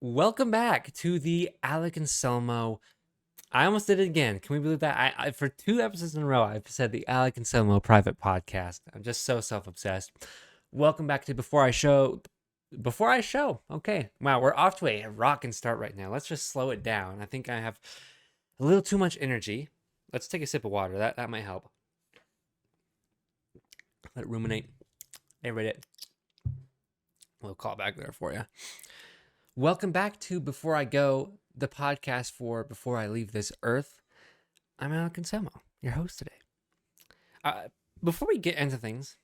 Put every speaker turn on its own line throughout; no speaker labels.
Welcome back to the Alec and Selmo. I almost did it again. Can we believe that? I for 2 episodes in a row, I've said the Alec and Selmo private podcast. I'm just so self-obsessed. Welcome back to Before I Show. Before I Show. Okay. Wow, we're off to a rocking start right now. Let's just slow it down. I think I have a little too much energy. Let's take a sip of water. That might help. Let it ruminate. Hey, read it. A little callback there for you. Welcome back to Before I Go, the podcast for Before I Leave This Earth. I'm Alec Anselmo, your host today. Before we get into things,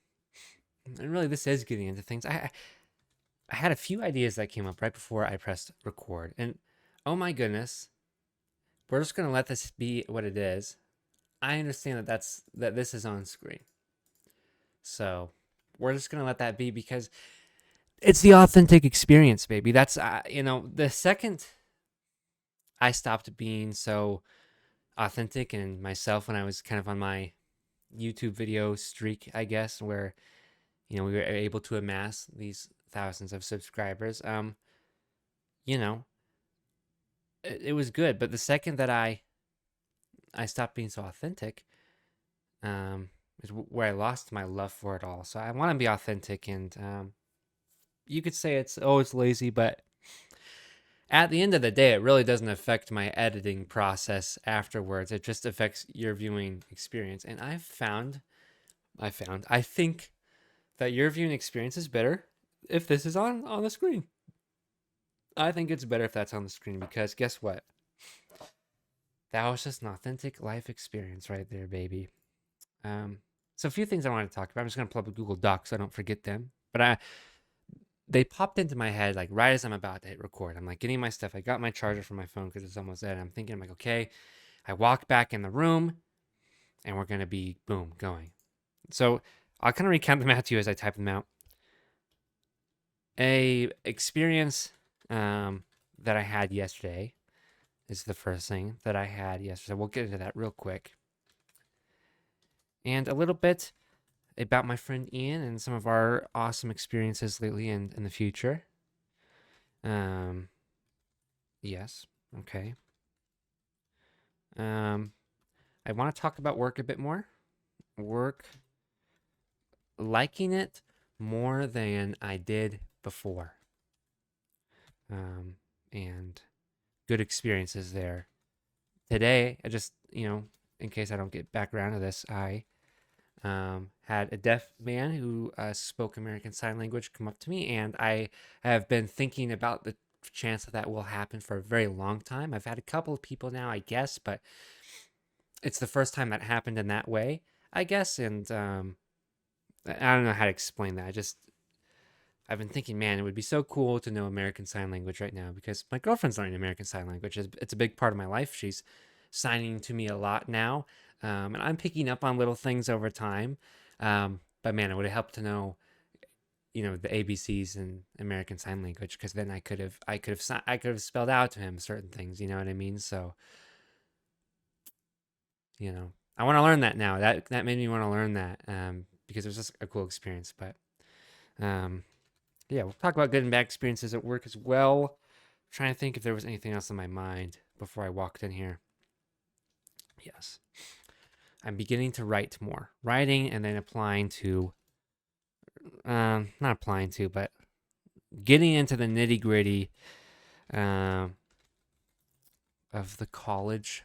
and really this is getting into things, I had a few ideas that came up right before I pressed record. And oh my goodness, we're just going to let this be what it is. I understand that this is on screen. So we're just going to let that be because it's the authentic experience, baby. That's, the second I stopped being so authentic and myself when I was kind of on my YouTube video streak, I guess, where we were able to amass these thousands of subscribers. You know, it was good, but the second that I stopped being so authentic, is where I lost my love for it all. So I want to be authentic, and you could say it's lazy, but at the end of the day, it really doesn't affect my editing process afterwards. It just affects your viewing experience. And I think that your viewing experience is better if this is on the screen. I think it's better if that's on the screen because guess what? That was just an authentic life experience right there, baby. So a few things I want to talk about. I'm just gonna pull up a Google Doc so I don't forget them. But they popped into my head like right as I'm about to hit record. I'm like getting my stuff. I got my charger for my phone because it's almost dead. I'm thinking, I'm like, okay. I walk back in the room, and we're gonna be boom going. So I'll kind of recount them out to you as I type them out. A experience that I had yesterday is the first thing that I had yesterday. We'll get into that real quick. And a little bit about my friend Ian and some of our awesome experiences lately and in the future. Yes. Okay. I want to talk about work a bit more. Work, liking it more than I did before. And good experiences there. Today, I just, in case I don't get back around to this, I had a deaf man who spoke American Sign Language come up to me, and I have been thinking about the chance that will happen for a very long time. I've had a couple of people now, I guess, but it's the first time that happened in that way, I guess, and I don't know how to explain that. I've been thinking, man, it would be so cool to know American Sign Language right now because my girlfriend's learning American Sign Language. It's a big part of my life. She's signing to me a lot now, and I'm picking up on little things over time. But man, it would have helped to know, the ABCs in American Sign Language because then I could have spelled out to him certain things. You know what I mean? So, I want to learn that now. That made me want to learn that because it was just a cool experience. But yeah, we'll talk about good and bad experiences at work as well. I'm trying to think if there was anything else in my mind before I walked in here. Yes. I'm beginning to write more. Writing and then applying to, not applying to, but getting into the nitty gritty of the college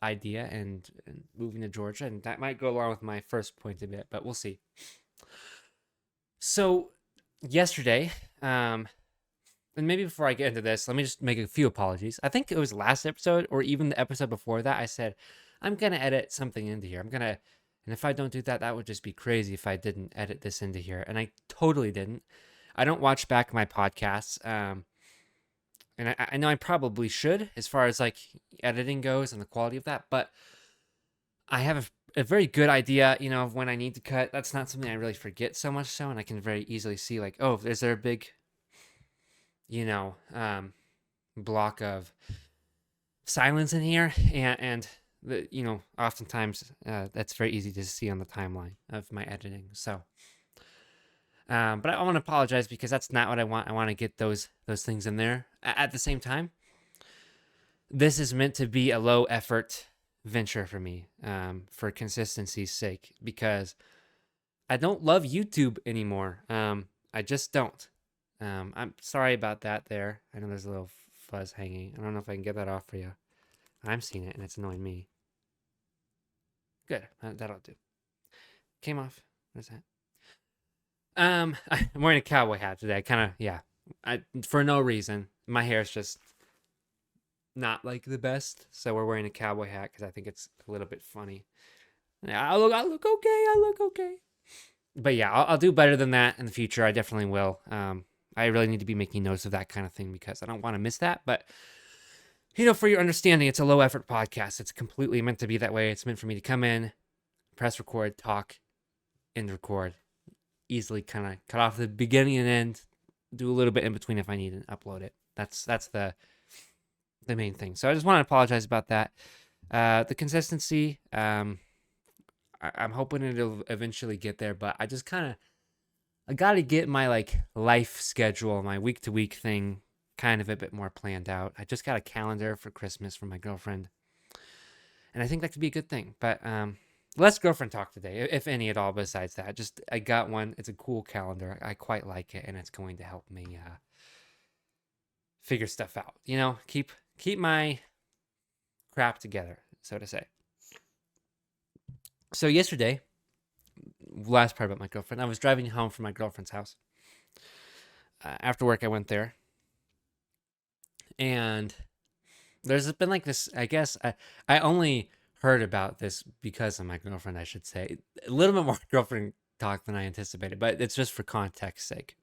idea and moving to Georgia. And that might go along with my first point a bit, but we'll see. So, yesterday, and maybe before I get into this, let me just make a few apologies. I think it was last episode or even the episode before that, I said, I'm going to edit something into here. And if I don't do that, that would just be crazy if I didn't edit this into here. And I totally didn't. I don't watch back my podcasts. And I know I probably should as far as like editing goes and the quality of that, but I have a very good idea, of when I need to cut. That's not something I really forget so much so, and I can very easily see like, oh, is there a big, block of silence in here, and the oftentimes that's very easy to see on the timeline of my editing. So But I want to apologize because that's not what I want. I want to get those things in there. At the same time, this is meant to be a low effort venture for me, for consistency's sake, because I don't love YouTube anymore. I just don't. I'm sorry about that there. I know there's a little fuzz hanging. I don't know if I can get that off for you. I'm seeing it and it's annoying me. Good. That'll do. Came off. What is that? I'm wearing a cowboy hat today. Yeah. For no reason. My hair is just not like the best, so we're wearing a cowboy hat because I think it's a little bit funny. Yeah, I look okay. I look okay. But yeah, I'll do better than that in the future. I definitely will. I really need to be making notes of that kind of thing because I don't want to miss that. But for your understanding, it's a low effort podcast. It's completely meant to be that way. It's meant for me to come in, press record, talk, end record, easily kind of cut off the beginning and end, do a little bit in between if I need and upload it. That's the main thing. So I just want to apologize about that. The consistency, I'm hoping it'll eventually get there, but I got to get my life schedule, my week to week thing kind of a bit more planned out. I just got a calendar for Christmas from my girlfriend, and I think that could be a good thing. But less girlfriend talk today, if any at all. Besides that, just I got one. It's a cool calendar. I quite like it, and it's going to help me figure stuff out. Keep my crap together, so to say. So yesterday, last part about my girlfriend, I was driving home from my girlfriend's house. After work, I went there, and there's been this. I guess I only heard about this because of my girlfriend. I should say a little bit more girlfriend talk than I anticipated, but it's just for context's sake.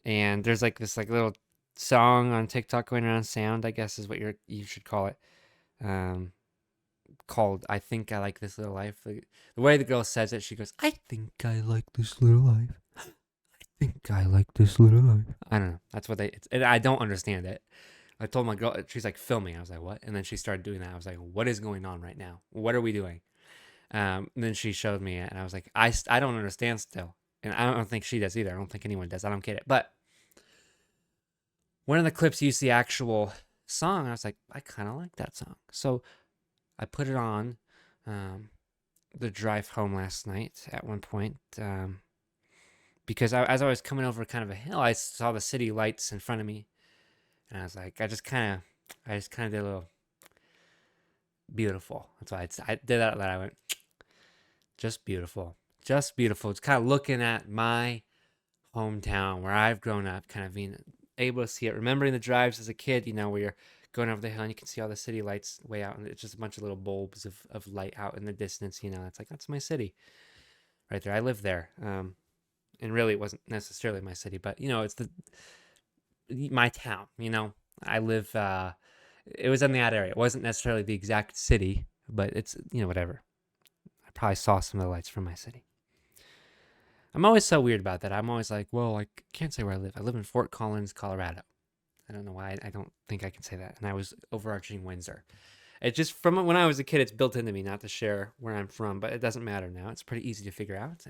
And there's this little song on TikTok going around, sound I guess is what you should call it, called "I Think I Like This Little Life." The way the girl says it, she goes, "I think I like this little life. I think I like this little life." I don't know. That's what and I don't understand it. I told my girl, she's like, "Filming." I was like, "What?" And then she started doing that. I was like, "What is going on right now? What are we doing?" And then she showed me it, and I was like, I don't understand still. And I don't think she does either. I don't think anyone does. I don't get it. But one of the clips used the actual song. I was like, I kind of like that song. So I put it on the drive home last night at one point, because as I was coming over kind of a hill, I saw the city lights in front of me. And I was like, I just kind of did a little beautiful. That's why I did that. I went, just beautiful. Just beautiful. It's kind of looking at my hometown where I've grown up, kind of being able to see it, remembering the drives as a kid, where you're going over the hill and you can see all the city lights way out, and it's just a bunch of little bulbs of light out in the distance. It's like, that's my city right there. I live there. And really it wasn't necessarily my city, but it's my town. I live, it was in that area. It wasn't necessarily the exact city, but it's, whatever. I probably saw some of the lights from my city. I'm always so weird about that. I'm always like, well, I can't say where I live. I live in Fort Collins, Colorado. I don't know why. I don't think I can say that. And I was overarching Windsor. It just, from when I was a kid, it's built into me not to share where I'm from, but it doesn't matter now. It's pretty easy to figure out,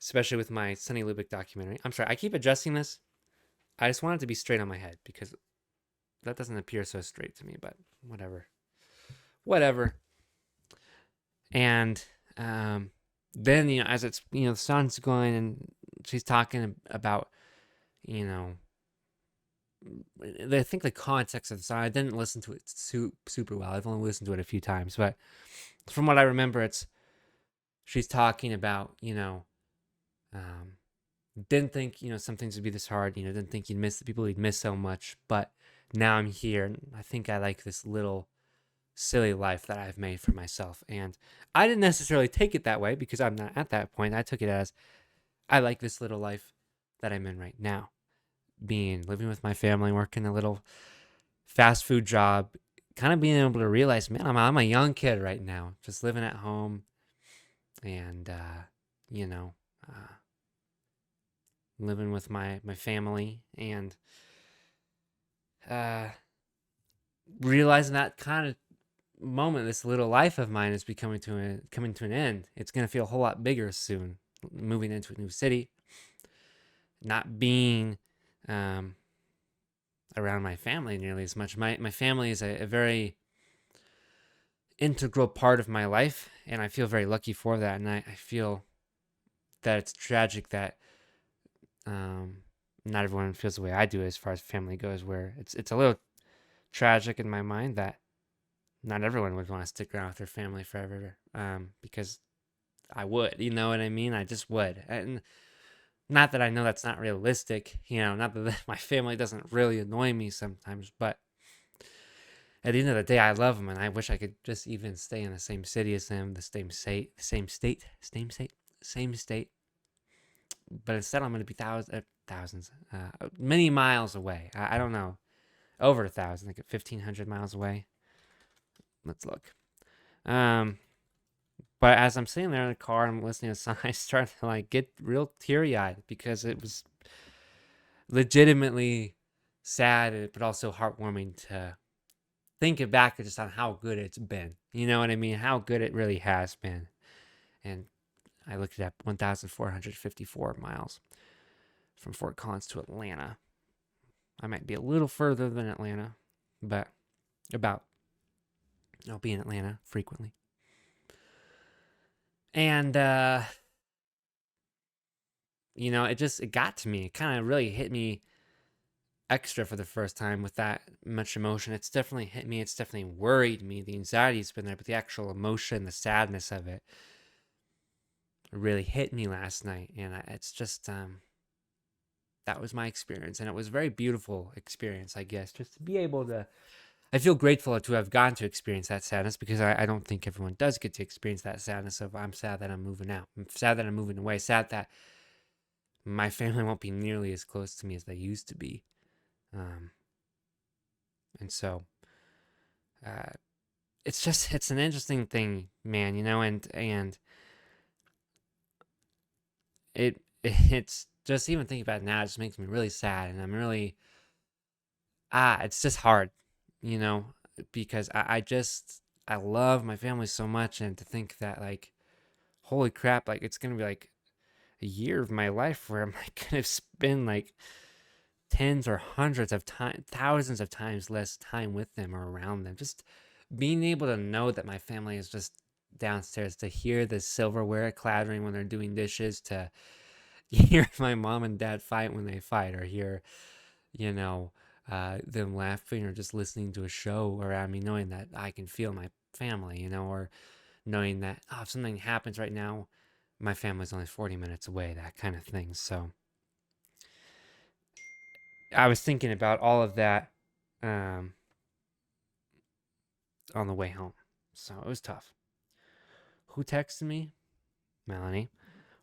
especially with my Sunny Lubick documentary. I'm sorry, I keep adjusting this. I just want it to be straight on my head because that doesn't appear so straight to me, but whatever. And then, as it's, the sun's going and she's talking about, I think the context of the song, I didn't listen to it super well. I've only listened to it a few times, but from what I remember, she's talking about, didn't think, some things would be this hard, didn't think you'd miss the people you'd miss so much, but now I'm here and I think I like this little silly life that I've made for myself. And I didn't necessarily take it that way because I'm not at that point. I took it as, I like this little life that I'm in right now. Living with my family, working a little fast food job, kind of being able to realize, man, I'm a young kid right now, just living at home and, living with my family and realizing that kind of moment, this little life of mine is coming to an end. It's going to feel a whole lot bigger soon. moving into a new city, not being around my family nearly as much. My family is a very integral part of my life, and I feel very lucky for that. And I feel that it's tragic that not everyone feels the way I do as far as family goes, where it's a little tragic in my mind that not everyone would want to stick around with their family forever, because I would, you know what I mean? I just would. And not that I know that's not realistic, not that my family doesn't really annoy me sometimes, but at the end of the day, I love them, and I wish I could just even stay in the same city as them, the same state. But instead, I'm going to be thousands, many miles away. I don't know, over 1,000, like 1,500 miles away. Let's look. But as I'm sitting there in the car, I'm listening to a song, I start to like get real teary-eyed because it was legitimately sad, but also heartwarming to think back just on how good it's been. You know what I mean? How good it really has been. And I looked it up, 1,454 miles from Fort Collins to Atlanta. I might be a little further than Atlanta, but about. I'll be in Atlanta frequently. And, it got to me. It kind of really hit me extra for the first time with that much emotion. It's definitely hit me. It's definitely worried me. The anxiety's been there, but the actual emotion, the sadness of it really hit me last night. And it's just, that was my experience. And it was a very beautiful experience, I guess, just to be able to, I feel grateful to have gotten to experience that sadness because I don't think everyone does get to experience that sadness of I'm sad that I'm moving out. I'm sad that I'm moving away. Sad that my family won't be nearly as close to me as they used to be. And so it's an interesting thing, man, and it's just even thinking about it now, it just makes me really sad. And I'm really, it's just hard, because I love my family so much. And to think that, like, holy crap, like it's going to be like a year of my life where I'm like going to spend like tens or hundreds of times, thousands of times less time with them or around them. Just being able to know that my family is just downstairs, to hear the silverware clattering when they're doing dishes, to hear my mom and dad fight when they fight, or hear, them laughing, or just listening to a show around me, knowing that I can feel my family, or knowing that, if something happens right now, my family's only 40 minutes away, that kind of thing. So I was thinking about all of that on the way home. So it was tough. Who texted me? Melanie.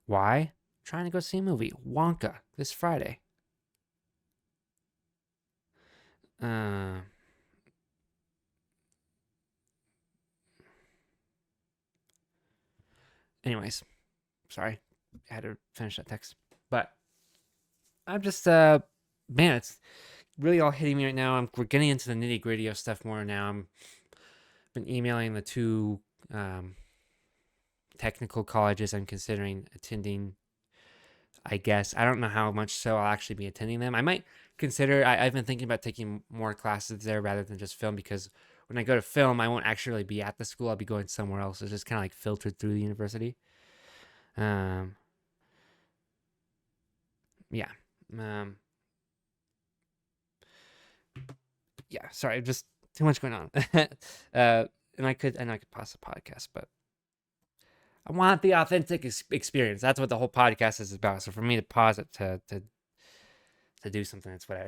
Why? Trying to go see a movie. Wonka this Friday. Anyways, sorry. I had to finish that text. But I'm just, man, it's really all hitting me right now. We're getting into the nitty gritty of stuff more now. I'm been emailing the two technical colleges I'm considering attending. I guess I don't know how much so I'll actually be attending them. I might consider. I've been thinking about taking more classes there rather than just film, because when I go to film, I won't actually really be at the school. I'll be going somewhere else. It's just kind of like filtered through the university. Yeah. Yeah. Sorry, just too much going on. And I know I could pause the podcast, but I want the authentic experience. That's what the whole podcast is about. So for me to pause it to do something, that's what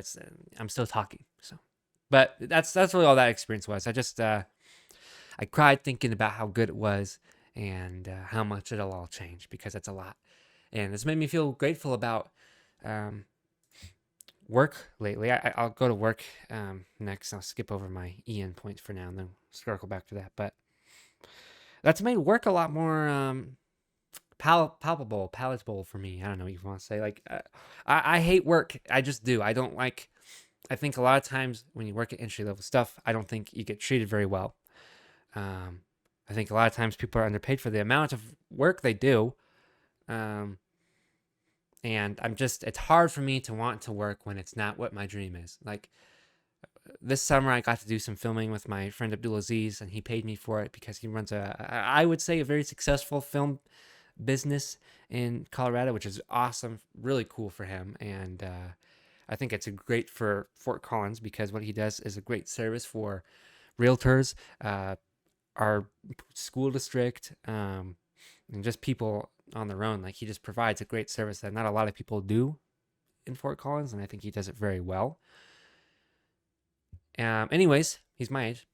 I'm still talking. So, but that's really all that experience was. I just I cried thinking about how good it was, and how much it'll all change, because it's a lot. And it's made me feel grateful about work lately. I'll go to work next. I'll skip over my EN points for now and then circle back to that. But that's made work a lot more palatable for me. I don't know what you want to say. Like, I hate work. I just do. I don't like. I think a lot of times when you work at entry level stuff, I don't think you get treated very well. I think a lot of times people are underpaid for the amount of work they do. And it's hard for me to want to work when it's not what my dream is. Like this summer, I got to do some filming with my friend Abdulaziz, and he paid me for it because he runs I would say, a very successful film business in Colorado, which is awesome, really cool for him. And I think it's a great for Fort Collins because what he does is a great service for realtors, our school district, and just people on their own. Like he just provides a great service that not a lot of people do in Fort Collins, and I think he does it very well. Anyways, he's my age.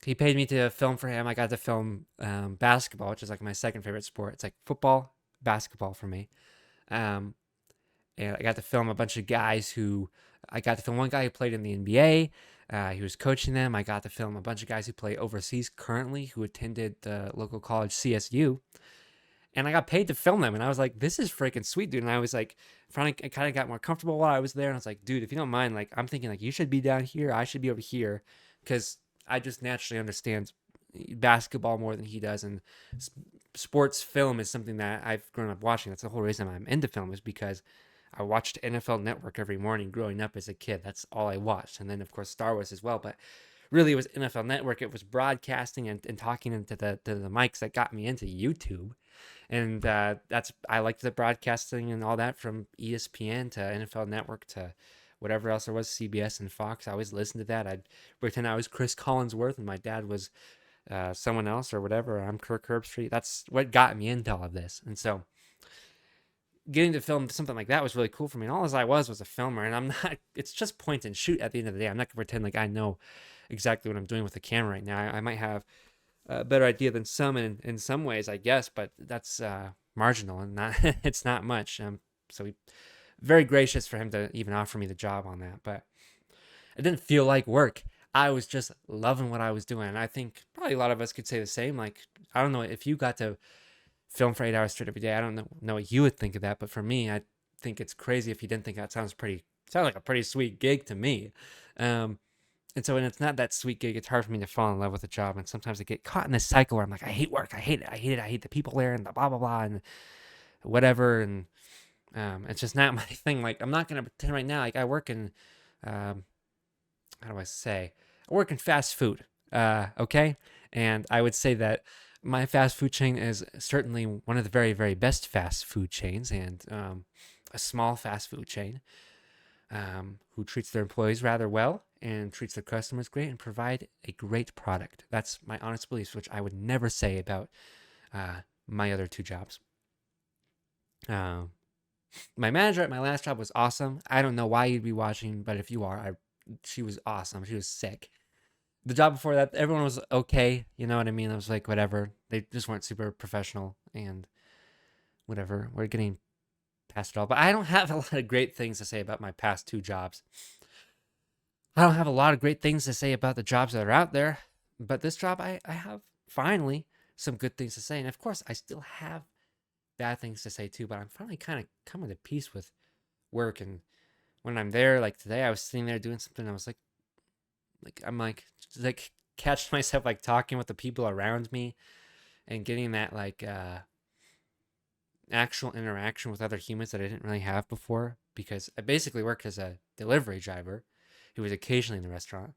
He paid me to film for him. I got to film basketball, which is like my second favorite sport. It's like football, basketball for me. Um, and I got to film a bunch of guys who I got to film one guy who played in the NBA. He was coaching them. I got to film a bunch of guys who play overseas currently, who attended the local college CSU. And I got paid to film them. And I was like, this is freaking sweet, dude. And I was like, finally, I kind of got more comfortable while I was there. And I was like, dude, if you don't mind, like, I'm thinking, like, you should be down here. I should be over here. Because I just naturally understand basketball more than he does. And sports film is something that I've grown up watching. That's the whole reason I'm into film, is because I watched NFL Network every morning growing up as a kid. That's all I watched. And then, of course, Star Wars as well. But really, it was NFL Network. It was broadcasting and talking into the mics that got me into YouTube. And that's I liked the broadcasting and all that, from ESPN to NFL Network to whatever else there was, CBS and Fox. I always listened to that. I'd pretend I was Chris Collinsworth and my dad was someone else or whatever. I'm Kirk Herbstreit. That's what got me into all of this. And so getting to film something like that was really cool for me. And all as I was a filmer. And I'm not, it's just point and shoot at the end of the day. I'm not going to pretend like I know exactly what I'm doing with the camera right now. I might have a better idea than some in some ways, I guess, but that's marginal and not it's not much. So very gracious for him to even offer me the job on that, but it didn't feel like work. I was just loving what I was doing, and I think probably a lot of us could say the same. Like, I don't know if you got to film for 8 hours straight every day. I don't know what you would think of that, but for me, I think it's crazy if you didn't think that sounds like a pretty sweet gig to me. And so when it's not that sweet gig, it's hard for me to fall in love with a job. And sometimes I get caught in this cycle where I'm like, I hate work. I hate it. I hate it. I hate the people there and the blah, blah, blah and whatever. And it's just not my thing. Like, I'm not going to pretend right now. Like, I work in, how do I say? I work in fast food. Okay. And I would say that my fast food chain is certainly one of the very, very best fast food chains, and a small fast food chain. Who treats their employees rather well and treats their customers great and provide a great product. That's my honest beliefs, which I would never say about my other two jobs. My manager at my last job was awesome. I don't know why you'd be watching, but if you are, she was awesome. She was sick. The job before that, everyone was okay. You know what I mean? I was like, whatever. They just weren't super professional and whatever. We're getting past it all. But I don't have a lot of great things to say about my past two jobs. I don't have a lot of great things to say about the jobs that are out there. But this job, I have finally some good things to say. And of course, I still have bad things to say too. But I'm finally kind of coming to peace with work. And when I'm there, like today, I was sitting there doing something. And I was I'm catching myself like talking with the people around me and getting that actual interaction with other humans that I didn't really have before, because I basically worked as a delivery driver who was occasionally in the restaurant.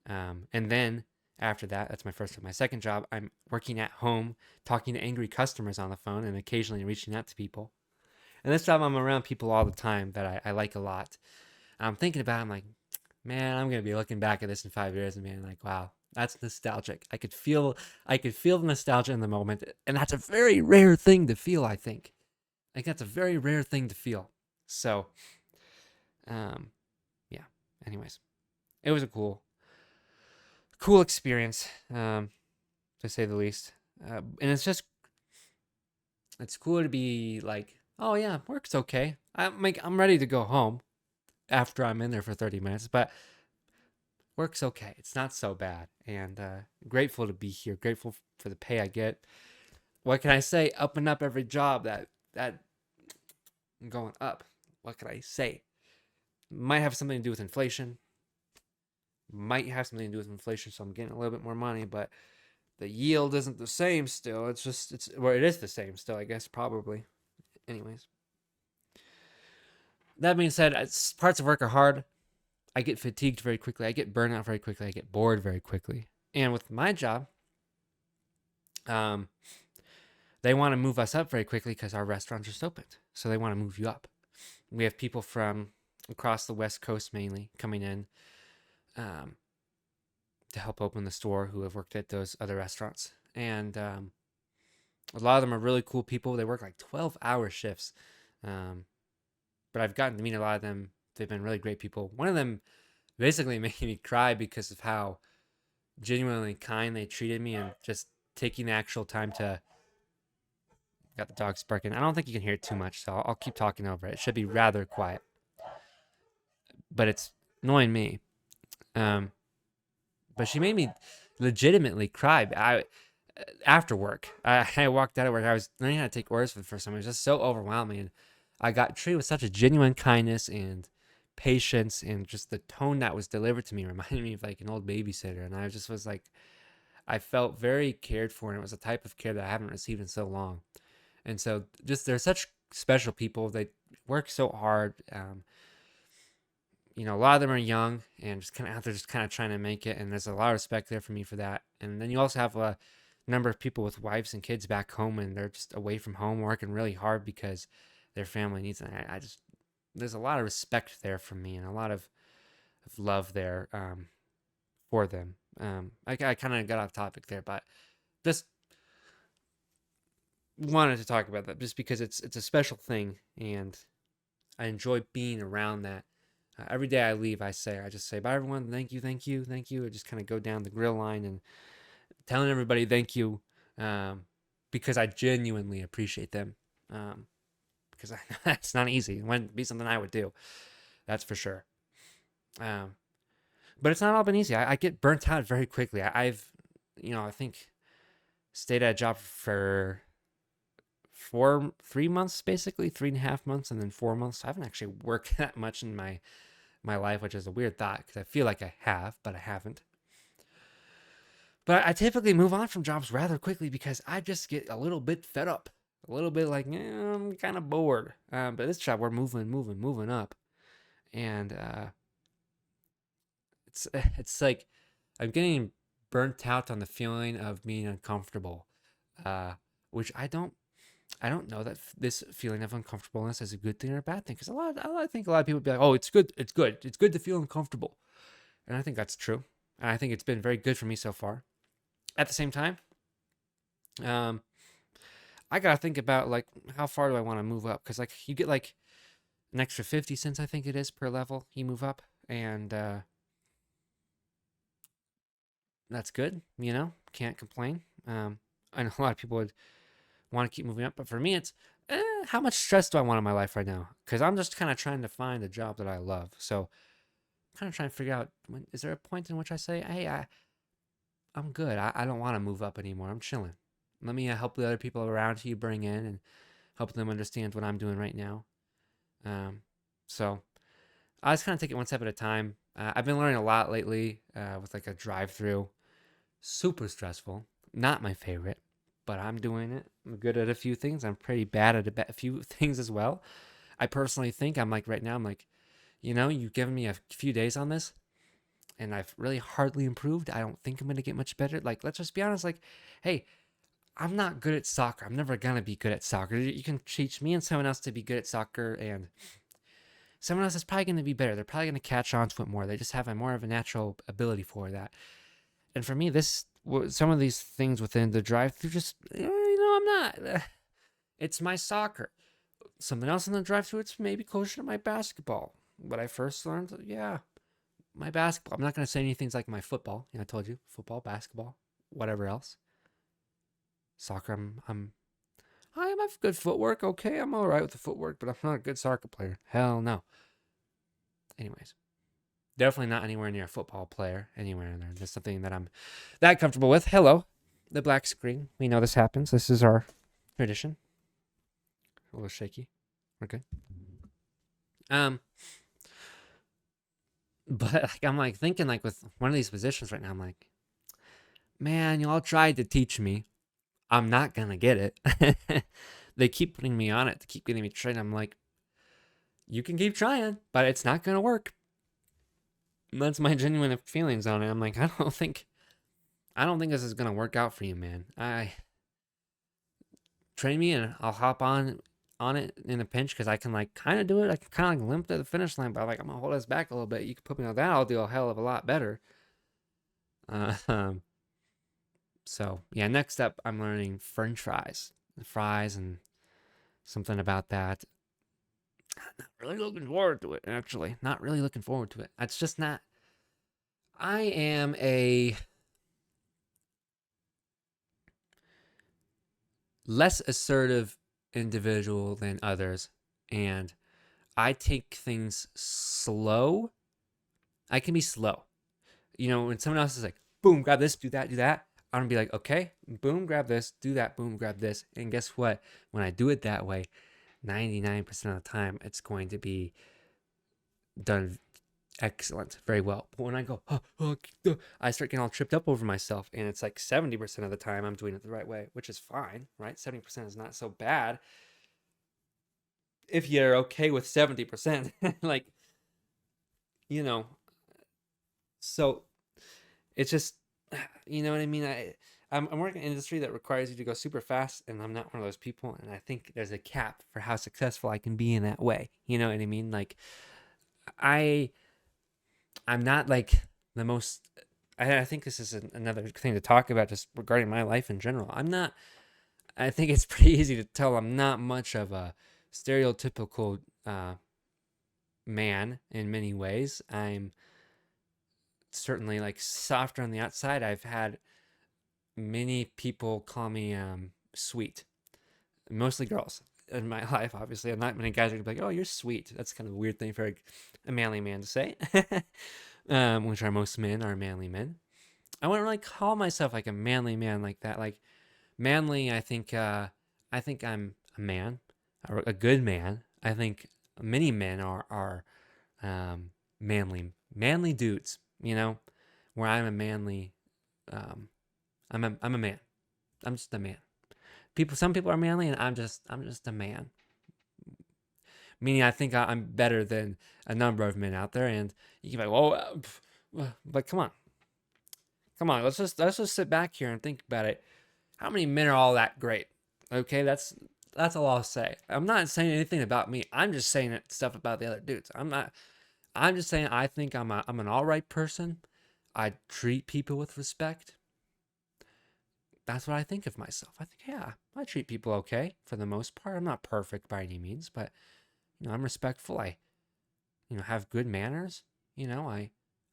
And then after that, that's my first job. My second job, I'm working at home, talking to angry customers on the phone and occasionally reaching out to people. And this job, I'm around people all the time that I like a lot. I'm thinking about it, I'm like, man, I'm going to be looking back at this in 5 years and being like, wow, that's nostalgic. I could feel the nostalgia in the moment. And that's a very rare thing to feel, I think. I think that's a very rare thing to feel. So, yeah. Anyways, it was a cool experience, to say the least. And it's cool to be like, oh yeah, work's okay. I'm ready to go home after I'm in there for 30 minutes, but work's okay. It's not so bad. And grateful to be here. Grateful for the pay I get. What can I say? Up and up every job that I'm going up. What can I say? Might have something to do with inflation. So I'm getting a little bit more money, but the yield isn't the same still. It is the same still, I guess, probably. Anyways, that being said, parts of work are hard. I get fatigued very quickly. I get burnt out very quickly. I get bored very quickly. And with my job, um, they want to move us up very quickly because our restaurants just opened. So they want to move you up. We have people from across the West Coast mainly coming in um, to help open the store who have worked at those other restaurants. And a lot of them are really cool people. They work like 12-hour shifts. Um, but I've gotten to meet a lot of them. They've been really great people. One of them basically made me cry because of how genuinely kind they treated me and just taking the actual time to. Got the dogs barking. I don't think you can hear it too much, so I'll keep talking over it. It should be rather quiet, but it's annoying me. Um, but she made me legitimately cry. After work, I walked out of work. I was learning how to take orders for the first time. It was just so overwhelming, and I got treated with such a genuine kindness and patience, and just the tone that was delivered to me reminded me of like an old babysitter. And I just was like, I felt very cared for, and it was a type of care that I haven't received in so long. And so, just they're such special people. They work so hard. A lot of them are young and just kind of out there, just kind of trying to make it. And there's a lot of respect there for me for that. And then you also have a number of people with wives and kids back home, and they're just away from home working really hard because their family needs it. I just there's a lot of respect there from me and a lot of love there for them. I kind of got off topic there, but just wanted to talk about that just because it's a special thing, and I enjoy being around that. Every day I leave, I just say bye everyone, thank you, thank you, thank you. I just kind of go down the grill line and telling everybody thank you, because I genuinely appreciate them. Because that's not easy. It wouldn't be something I would do, that's for sure. But it's not all been easy. I get burnt out very quickly. I think stayed at a job for 3 months, basically 3.5 months, and then 4 months. I haven't actually worked that much in my life, which is a weird thought because I feel like I have, but I haven't. But I typically move on from jobs rather quickly because I just get a little bit fed up, a little bit like, I'm kind of bored. But this job, we're moving up, and it's like I'm getting burnt out on the feeling of being uncomfortable, which I don't know that this feeling of uncomfortableness is a good thing or a bad thing. Because I think a lot of people be like, "Oh, it's good to feel uncomfortable," and I think that's true. And I think it's been very good for me so far. At the same time, I gotta think about like how far do I want to move up? Because like you get like an extra 50 cents, I think it is, per level you move up, and that's good. Can't complain. I know a lot of people would want to keep moving up, but for me, it's how much stress do I want in my life right now? Because I'm just kind of trying to find a job that I love. So I'm kind of trying to figure out, is there a point in which I say, hey, I'm good. I don't want to move up anymore. I'm chilling. Let me help the other people around who you bring in and help them understand what I'm doing right now. So I just kind of take it one step at a time. I've been learning a lot lately with like a drive-through. Super stressful. Not my favorite, but I'm doing it. I'm good at a few things. I'm pretty bad at a few things as well. I personally think I'm like right now, I'm like, you've given me a few days on this and I've really hardly improved. I don't think I'm going to get much better. Like, let's just be honest. Like, hey, I'm not good at soccer. I'm never going to be good at soccer. You can teach me and someone else to be good at soccer, and someone else is probably going to be better. They're probably going to catch on to it more. They just have a more of a natural ability for that. And for me, some of these things within the drive-through just, I'm not. It's my soccer. Something else in the drive-through, it's maybe closer to my basketball. What I first learned, my basketball. I'm not going to say anything like my football. I told you, football, basketball, whatever else. Soccer, I have good footwork. Okay, I'm all right with the footwork, but I'm not a good soccer player. Hell no. Anyways, definitely not anywhere near a football player anywhere in there. There's something that I'm that comfortable with. Hello, the black screen. We know this happens. This is our tradition. A little shaky. Okay. But like I'm like thinking like with one of these positions right now, I'm like, man, y'all tried to teach me. I'm not gonna get it. they keep putting me on it to keep getting me trained. I'm like, you can keep trying, but it's not gonna work. And that's my genuine feelings on it. I'm like, I don't think this is gonna work out for you, man. I train me and I'll hop on it in a pinch because I can like kind of do it. I can kind of like limp to the finish line, but like I'm gonna hold us back a little bit. You can put me on that, I'll do a hell of a lot better. Uh, um, so yeah, next up, I'm learning French fries, and something about that. Not really looking forward to it. Actually, not really looking forward to it. It's just not. I am a less assertive individual than others, and I take things slow. I can be slow. You know, when someone else is like, boom, grab this, do that, I'm gonna be like, okay, boom, grab this, do that, boom, grab this. And guess what? When I do it that way, 99% of the time, it's going to be done excellent, very well. But when I go, I start getting all tripped up over myself. And it's like 70% of the time, I'm doing it the right way, which is fine, right? 70% is not so bad if you're okay with 70%. Like, you know, so it's just, you know what I mean? I'm working in an industry that requires you to go super fast, and I'm not one of those people. And I think there's a cap for how successful I can be in that way. You know what I mean? Like, I, I'm not like the most. I think this is another thing to talk about, just regarding my life in general. I'm not. I think it's pretty easy to tell I'm not much of a stereotypical man in many ways. I'm certainly like softer on the outside. I've had many people call me sweet, mostly girls in my life. Obviously, I'm not many guys are gonna be like, "Oh, you're sweet." That's kind of a weird thing for a manly man to say, which are most men are manly men. I wouldn't really call myself like a manly man like that. Like manly, I think I'm a man, a good man. I think many men are manly dudes. You know, where I'm a manly. Um, I'm a man. I'm just a man. Some people are manly, and I'm just a man. Meaning, I think I'm better than a number of men out there. And you can be like, "Well, but come on, let's just sit back here and think about it. How many men are all that great?" Okay, that's all I'll say. I'm not saying anything about me. I'm just saying stuff about the other dudes. I'm not. I'm just saying I think I'm an all right person. I treat people with respect. That's what I think of myself. I think, yeah, I treat people okay for the most part. I'm not perfect by any means, but I'm respectful. I have good manners. I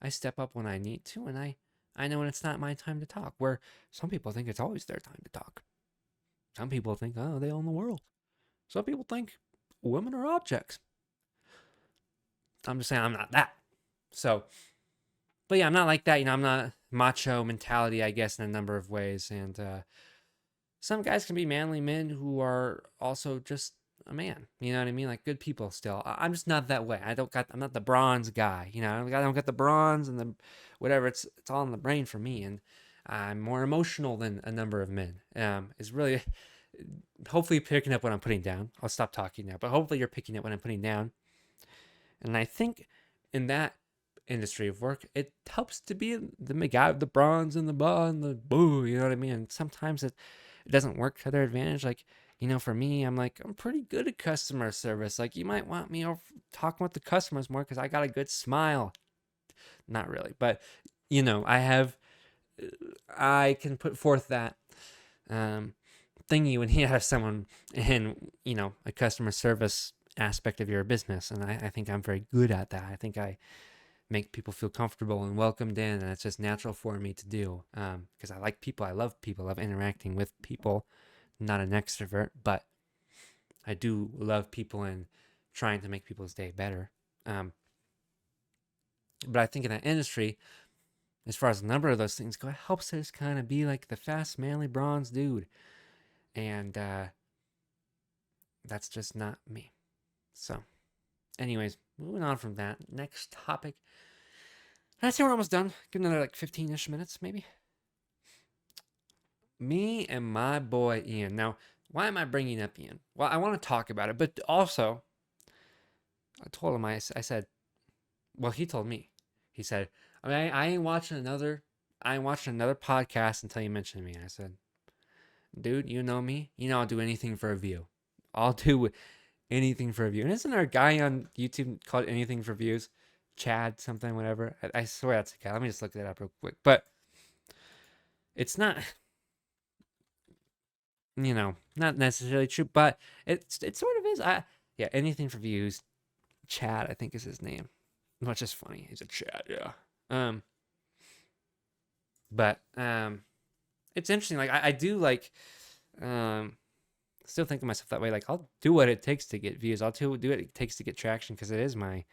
step up when I need to, and I know when it's not my time to talk. Where some people think it's always their time to talk. Some people think, oh, they own the world. Some people think women are objects. I'm just saying I'm not that. So, but yeah, I'm not like that. I'm not macho mentality, I guess, in a number of ways. And some guys can be manly men who are also just a man. You know what I mean? Like good people still. I'm just not that way. I'm not the bronze guy. I don't got the bronze and the whatever. It's all in the brain for me. And I'm more emotional than a number of men. Is really hopefully picking up what I'm putting down. I'll stop talking now, but hopefully you're picking up what I'm putting down. And I think in that industry of work, it helps to be the guy with the bronze and the blah and the boo. You know what I mean? And sometimes it doesn't work to their advantage. Like, for me, I'm pretty good at customer service. Like, you might want me over talking with the customers more because I got a good smile. Not really, but I can put forth that thingy when you have someone in a customer service aspect of your business, and I think I'm very good at that. I think I make people feel comfortable and welcomed in, and it's just natural for me to do because I like people. I love people. I love interacting with people. I'm not an extrovert, but I do love people and trying to make people's day better. But I think in that industry, as far as a number of those things go, it helps to just kind of be like the fast, manly, bronze dude. And that's just not me. So, anyways, moving on from that. Next topic. I say we're almost done. Give another like 15-ish minutes, maybe. Me and my boy Ian. Now, why am I bringing up Ian? Well, I want to talk about it, but also I told him, I said, well, he told me, he said, I ain't watching another podcast until you mention me. I said, dude, you know me, I'll do anything for a view. I'll do anything for a view. And isn't there a guy on YouTube called Anything for Views? Chad something, whatever. I swear that's a guy. Let me just look that up real quick. But it's not, not necessarily true, but it sort of is. Yeah, Anything for Views. Chad, I think is his name. Which is funny. He's a Chad, yeah. Um, but it's interesting. Like I do like still think to myself that way. Like I'll do what it takes to get views. I'll do what it takes to get traction because it is my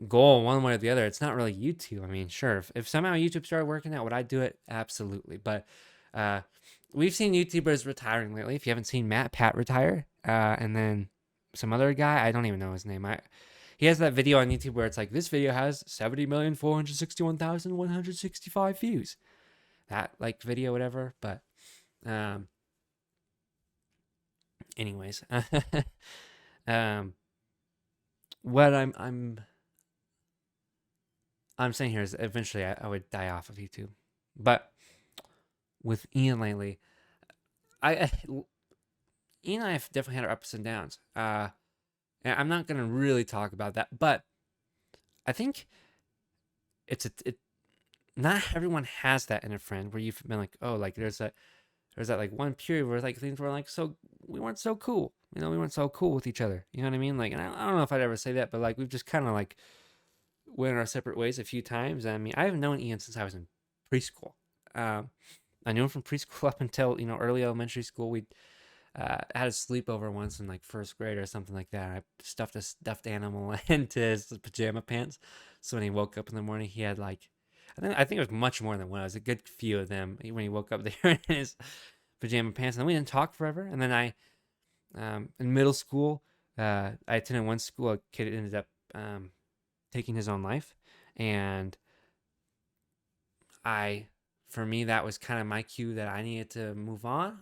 goal one way or the other. It's not really YouTube. I mean, sure, if somehow YouTube started working out, would I do it? Absolutely. But uh, we've seen YouTubers retiring lately. If you haven't seen Pat retire, and then some other guy, I don't even know his name. He has that video on YouTube where it's like, this video has 70,461,165 views. That like video, whatever. But anyways, what I'm saying here is eventually I would die off of YouTube. But with Ian lately, Ian and I have definitely had our ups and downs. And I'm not gonna really talk about that, but I think not everyone has that in a friend where you've been like, oh, like there's that like one period where like things were like so we weren't so cool. We weren't so cool with each other. You know what I mean? Like, and I don't know if I'd ever say that, but like we've just kind of like went our separate ways a few times. I mean, I've known Ian since I was in preschool. I knew him from preschool up until early elementary school. We had a sleepover once in like first grade or something like that. I stuffed a stuffed animal into his pajama pants, so when he woke up in the morning, he had like I think it was much more than one. It was a good few of them when he woke up there in his pajama pants. And then we didn't talk forever. And then in middle school, I attended one school. A kid ended up taking his own life, and for me, that was kind of my cue that I needed to move on.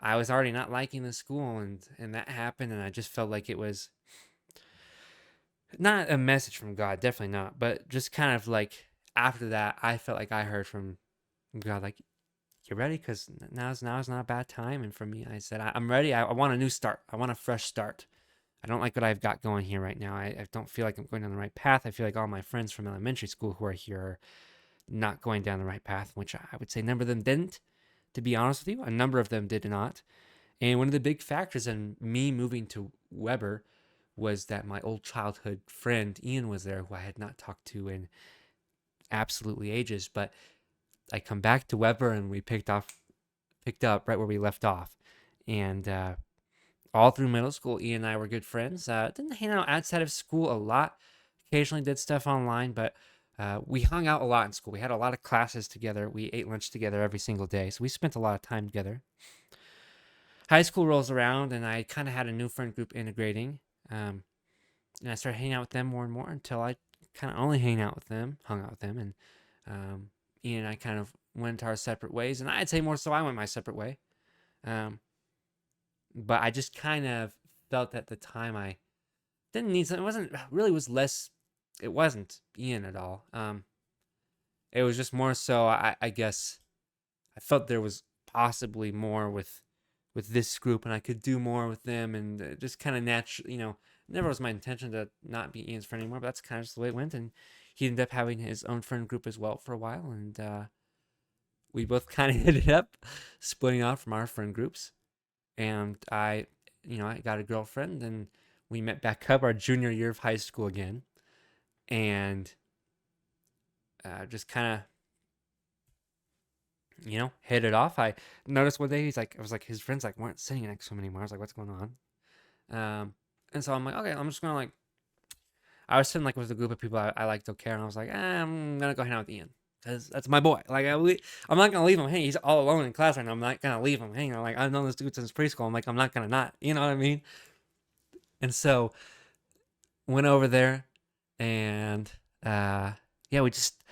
I was already not liking the school, and that happened, and I just felt like it was not a message from God, definitely not, but just kind of like after that, I felt like I heard from God, like, you ready? Because now's not a bad time. And for me, I said, I'm ready. I want a new start. I want a fresh start. I don't like what I've got going here right now. I don't feel like I'm going down the right path. I feel like all my friends from elementary school who are here are not going down the right path, which I would say a number of them didn't, to be honest with you. A number of them did not. And one of the big factors in me moving to Weber was that my old childhood friend Ian was there, who I had not talked to in absolutely ages. But I come back to Weber, and we picked up right where we left off. And all through middle school, Ian and I were good friends. Didn't hang out outside of school a lot. Occasionally did stuff online, but we hung out a lot in school. We had a lot of classes together. We ate lunch together every single day. So we spent a lot of time together. High school rolls around, and I kind of had a new friend group integrating. And I started hanging out with them more and more until I kind of only hung out with them. And Ian and I kind of went our separate ways. And I'd say more so I went my separate way. But I just kind of felt at the time I didn't need something. It wasn't Ian at all. It was just more so I guess I felt there was possibly more with this group, and I could do more with them, and just kind of naturally, never was my intention to not be Ian's friend anymore, but that's kind of just the way it went. And he ended up having his own friend group as well for a while, and we both kind of ended up splitting off from our friend groups. And I got a girlfriend, and we met back up our junior year of high school again, and just kind of hit it off. I noticed one day his friends like weren't sitting next to him anymore. I was like, what's going on? And so I'm like, okay, I'm just gonna like. I was sitting like with a group of people I liked, okay, and I was like, I'm gonna go hang out with Ian because that's my boy. Like I'm not gonna leave him hanging. He's all alone in class right now. I'm not gonna leave him hanging. Like I've known this dude since preschool. I'm like, I'm not gonna not. You know what I mean? And so went over there, and yeah, we just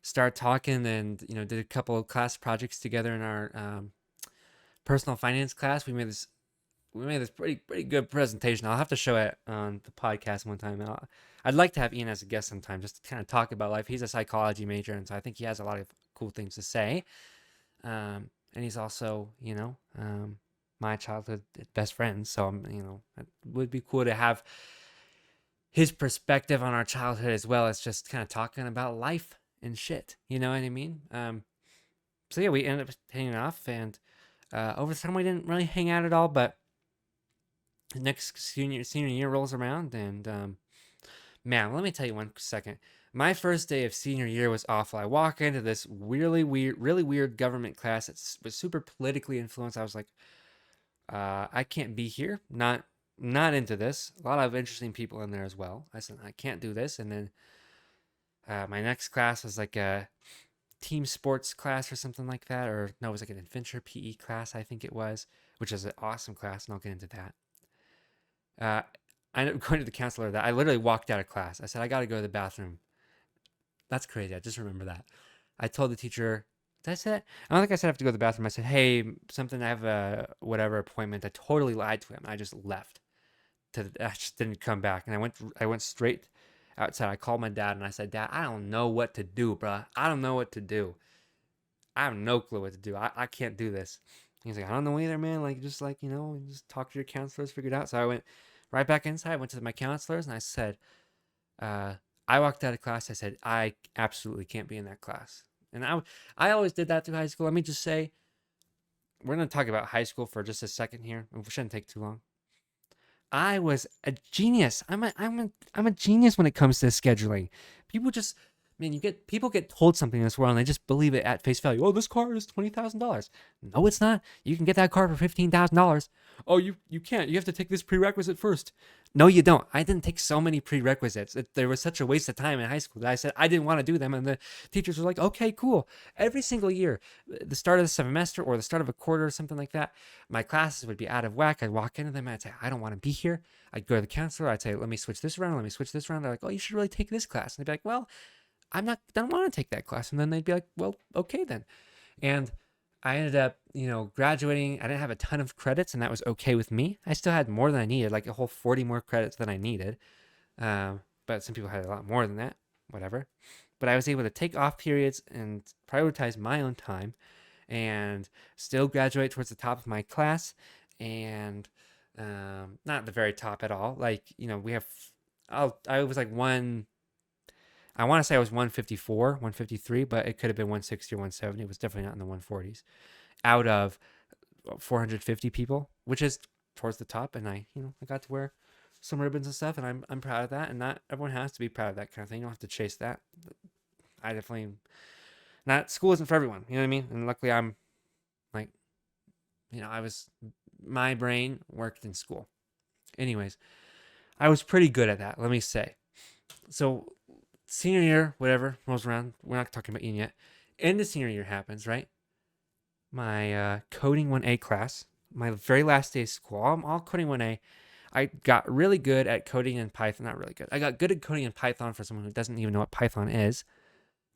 started talking, and did a couple of class projects together in our personal finance class. We made this pretty good presentation. I'll have to show it on the podcast one time. I'd like to have Ian as a guest sometime just to kind of talk about life. He's a psychology major, and so I think he has a lot of cool things to say. And he's also, my childhood best friend. So it would be cool to have his perspective on our childhood as well as just kind of talking about life and shit. You know what I mean? So yeah, we ended up hanging off, and over the time we didn't really hang out at all. But next senior year rolls around, and man, let me tell you one second. My first day of senior year was awful. I walk into this really weird government class. It was super politically influenced. I was like, I can't be here. Not into this. A lot of interesting people in there as well. I said I can't do this. And then my next class was like a team sports class or something like that, or no, it was like an adventure PE class, I think it was, which is an awesome class, and I'll get into that. I ended up going to the counselor that I literally walked out of class. I said, I got to go to the bathroom. That's crazy. I just remember that. I told the teacher, did I say that? I don't think I said I have to go to the bathroom. I said, hey, something, I have a whatever appointment. I totally lied to him. I just left. I just didn't come back. And I went straight outside. I called my dad and I said, Dad, I don't know what to do, bruh. I don't know what to do. I have no clue what to do. I can't do this. He's like, I don't know either, man. Like, just just talk to your counselors, figure it out. So I went right back inside. I went to my counselors and I said, I walked out of class. I said, I absolutely can't be in that class. And I always did that through high school. Let me just say, we're going to talk about high school for just a second here. We shouldn't take too long. I was a genius. I'm a genius when it comes to scheduling. People just, man, people get told something in this world and they just believe it at face value. Oh, this car is $20,000. No, it's not. You can get that car for $15,000. Oh, you can't. You have to take this prerequisite first. No, you don't. I didn't take so many prerequisites. There was such a waste of time in high school that I said I didn't want to do them, and the teachers were like, "Okay, cool." Every single year, the start of the semester or the start of a quarter or something like that, my classes would be out of whack. I'd walk into them and I'd say, I don't want to be here. I'd go to the counselor. I'd say, let me switch this around. Let me switch this around. They're like, oh, you should really take this class. And they'd be like, well, don't want to take that class. And then they'd be like, well, okay then. And I ended up, graduating. I didn't have a ton of credits, and that was okay with me. I still had more than I needed, like a whole 40 more credits than I needed. But some people had a lot more than that, whatever. But I was able to take off periods and prioritize my own time and still graduate towards the top of my class, and not the very top at all. Like, we have, I was like I want to say I was 154, 153, but it could have been 160 or 170. It was definitely not in the 140s out of 450 people, which is towards the top. And I got to wear some ribbons and stuff, and I'm proud of that. And not everyone has to be proud of that kind of thing. You don't have to chase that. I definitely, not, school isn't for everyone. You know what I mean? And luckily I'm like, my brain worked in school. Anyways, I was pretty good at that, let me say. So senior year, whatever, rolls around. We're not talking about Ian yet. End of senior year happens, right? My coding 1A class, my very last day of school, I'm all coding 1A. I got really good at coding in Python. Not really good. I got good at coding in Python for someone who doesn't even know what Python is,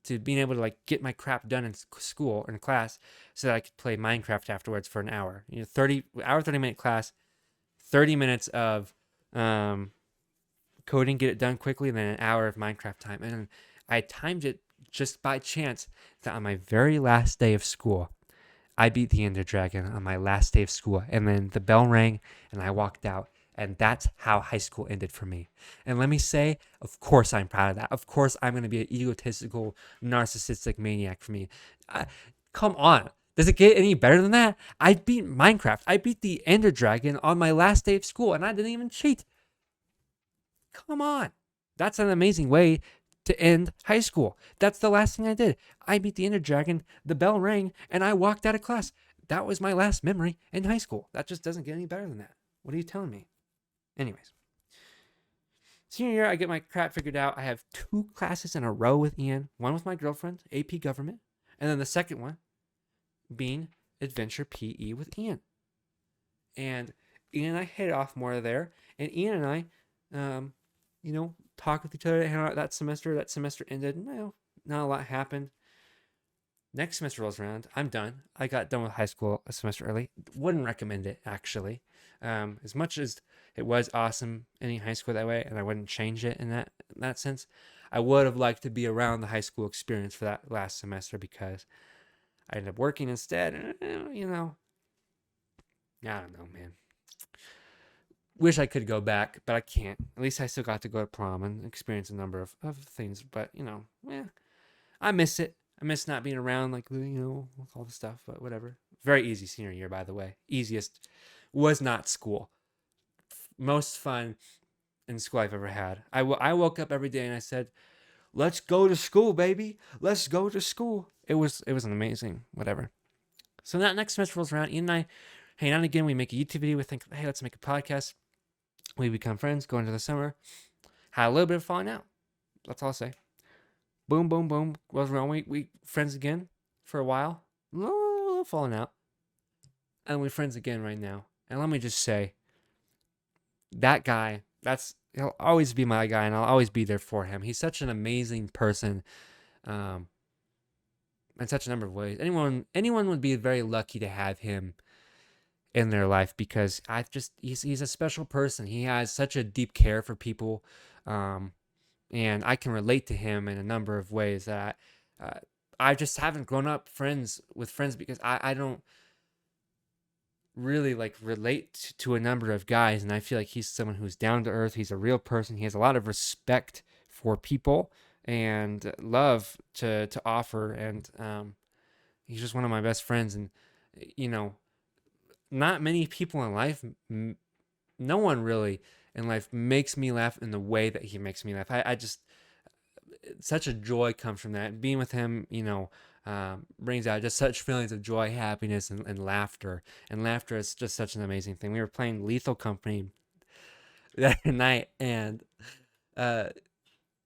to being able to get my crap done in school or in class so that I could play Minecraft afterwards for an hour. 30 minute class, 30 minutes of coding, get it done quickly, and then an hour of Minecraft time. And I timed it just by chance that on my very last day of school, I beat the Ender Dragon on my last day of school. And then the bell rang and I walked out. And that's how high school ended for me. And let me say, of course I'm proud of that. Of course I'm going to be an egotistical, narcissistic maniac for me. Come on. Does it get any better than that? I beat Minecraft. I beat the Ender Dragon on my last day of school, and I didn't even cheat. Come on. That's an amazing way to end high school. That's the last thing I did. I beat the Ender Dragon, the bell rang, and I walked out of class. That was my last memory in high school. That just doesn't get any better than that. What are you telling me? Anyways, senior year, I get my crap figured out. I have 2 classes in a row with Ian. One with my girlfriend, AP Government, and then the second one being Adventure PE with Ian. And Ian and I hit it off more there. And Ian and I, talk with each other, hang out that semester. That semester ended. Not a lot happened. Next semester rolls around. I'm done. I got done with high school a semester early. Wouldn't recommend it, actually. As much as it was awesome ending high school that way, and I wouldn't change it in that sense, I would have liked to be around the high school experience for that last semester because I ended up working instead. I don't know, man. Wish I could go back, but I can't. At least I still got to go to prom and experience a number of things. But, I miss it. I miss not being around, like, with all the stuff, but whatever. Very easy senior year, by the way. Easiest was not school. Most fun in school I've ever had. I woke up every day and I said, let's go to school, baby. Let's go to school. It was an amazing, whatever. So that next semester rolls around. Ian and I hang out again. We make a YouTube video. We think, hey, let's make a podcast. We become friends, go into the summer. Had a little bit of falling out. That's all I'll say. Boom, boom, boom. Rolls around. We friends again for a while. A little falling out. And we're friends again right now. And let me just say, that guy, he'll always be my guy, and I'll always be there for him. He's such an amazing person, in such a number of ways. Anyone would be very lucky to have him in their life because he's a special person. He has such a deep care for people, and I can relate to him in a number of ways that I just haven't grown up with friends because I don't really like relate to a number of guys, and I feel like he's someone who's down to earth. He's a real person. He has a lot of respect for people and love to offer, and he's just one of my best friends. And not many people in life, no one really in life makes me laugh in the way that he makes me laugh. I just such a joy comes from that. Being with him, brings out just such feelings of joy, happiness, and laughter. And laughter is just such an amazing thing. We were playing Lethal Company that night, and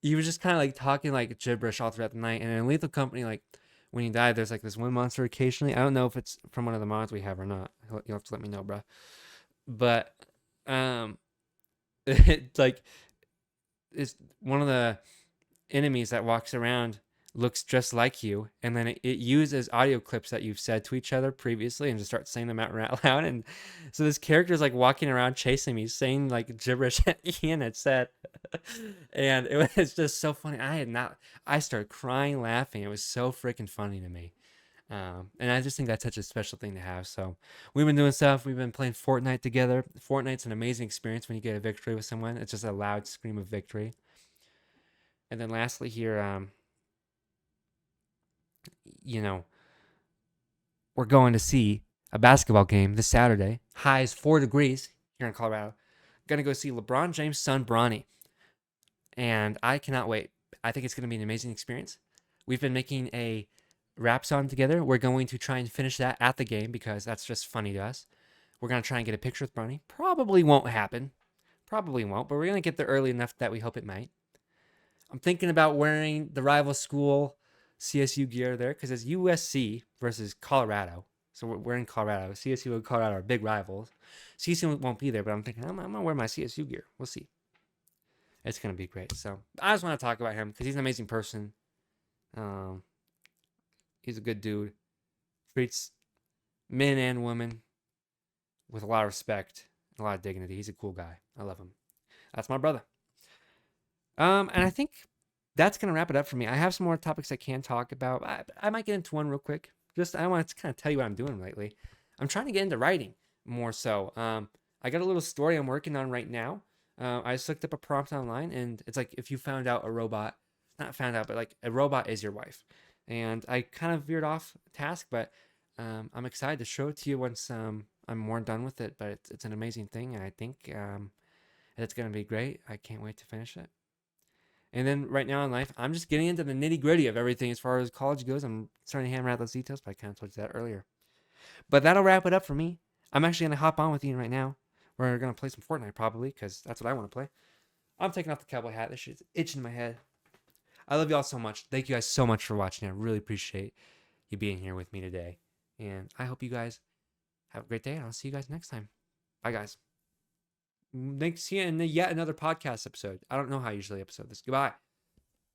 he was just kind of like talking like gibberish all throughout the night. And in Lethal Company, like when he died, there's like this one monster occasionally. I don't know if it's from one of the mods we have or not. You'll have to let me know, bro. But it's like it's one of the enemies that walks around looks just like you, and then it uses audio clips that you've said to each other previously and just starts saying them out loud. And so this character is like walking around chasing me, saying like gibberish that Ian had said. And it was just so funny. I started crying laughing. It was so freaking funny to me. And I just think that's such a special thing to have. So we've been doing stuff. We've been playing Fortnite together. Fortnite's an amazing experience when you get a victory with someone. It's just a loud scream of victory. And then lastly here, we're going to see a basketball game this Saturday. High is 4 degrees here in Colorado. Gonna go see LeBron James' son, Bronny. And I cannot wait. I think it's gonna be an amazing experience. We've been making a rap song together. We're going to try and finish that at the game because that's just funny to us. We're gonna try and get a picture with Bronny. Probably won't happen. Probably won't, but we're gonna get there early enough that we hope it might. I'm thinking about wearing the rival school CSU gear there because it's USC versus Colorado. So we're in Colorado. CSU and Colorado are big rivals. CSU won't be there, but I'm thinking I'm going to wear my CSU gear. We'll see. It's going to be great. So I just want to talk about him because he's an amazing person. He's a good dude. Treats men and women with a lot of respect and a lot of dignity. He's a cool guy. I love him. That's my brother. And I think that's going to wrap it up for me. I have some more topics I can talk about. I might get into one real quick. I want to kind of tell you what I'm doing lately. I'm trying to get into writing more so. I got a little story I'm working on right now. I just looked up a prompt online, and it's like if you found out a robot, not found out, but like a robot is your wife. And I kind of veered off task, but I'm excited to show it to you once I'm more done with it. But it's an amazing thing, and I think it's going to be great. I can't wait to finish it. And then right now in life, I'm just getting into the nitty gritty of everything as far as college goes. I'm starting to hammer out those details, but I kind of told you that earlier. But that'll wrap it up for me. I'm actually going to hop on with Ian right now. We're going to play some Fortnite probably because that's what I want to play. I'm taking off the cowboy hat. This shit's itching in my head. I love y'all so much. Thank you guys so much for watching. I really appreciate you being here with me today. And I hope you guys have a great day. And I'll see you guys next time. Bye, guys. Thanks. See you in yet another podcast episode. I don't know how I usually episode this. Goodbye.